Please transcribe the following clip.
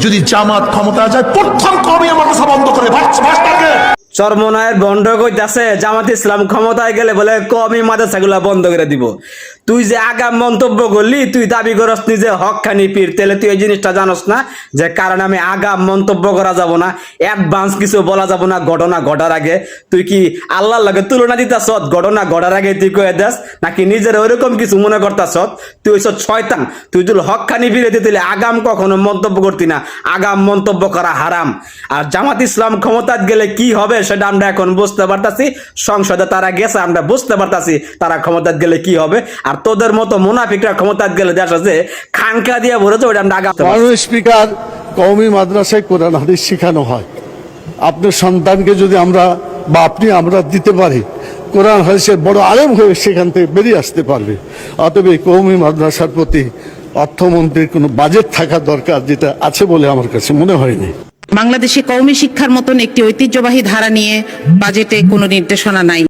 যদি জামাত ক্ষমতা যায় প্রথম কওমি মাদ্রাসা বন্ধ করে ভাষাকে চরমনায়ের বন্ধ কইতাছে জামাত ইসলাম ক্ষমতায় গেলে বলে কওমি মাদ্রাসাগুলা বন্ধ করে দিব। তুই যে আগাম মন্তব্য করলি, তুই দাবি করস নিজে হকখানি পীর, তাহলে তুই এই জিনিসটা জানোস না যে কারণ আমি আগাম মন্তব্য করা যাব না, অ্যাডভান্স কিছু বলা যাব না ঘটনা ঘটার আগে। তুই কি আল্লাহর লগে তুলনা দিতাছ ঘটনা ঘটার আগে তুই কয়ে দেস, নাকি নিজের ওইরকম কিছু মনে করতাছ? তুই হইছ শয়তান। তুই যদি হকখানি পীরে দিতে আগাম কখনো মন্তব্য করতি না, আগাম মন্তব্য করা হারাম। আর জামাত ইসলাম ক্ষমতায় গেলে কি হবে সেটা আমরা এখন বুঝতে পারতাছি, সংসদে তারা গেছে আমরা বুঝতে পারতাছি তারা ক্ষমতায় গেলে কি হবে। আর তোদের মতো মুনাফিকরা ক্ষমতায় গেলে দেশ আছে খানকা দিয়ে ভরেছে, ওইটা আমরা আগাম। মাননীয় স্পিকার, কওমি মাদ্রাসায় কোরআন হাদিস শেখানো হয়। আপনার সন্তানকে যদি আমরা বা আমরা দিতে পারি, কোরআন হাদিসের বড় আলেম হয়ে সেখান থেকে বেরিয়ে আসতে পারবে। অতএব এই কওমি মাদ্রাসার প্রতি অর্থমন্ত্রীর কোনো বাজেট থাকা দরকার, যেটা আছে বলে আমার কাছে মনে হয়নি। বাংলাদেশে কওমি শিক্ষার মতন একটি ঐতিহ্যবাহী ধারা নিয়ে বাজেটে কোনো নির্দেশনা নাই।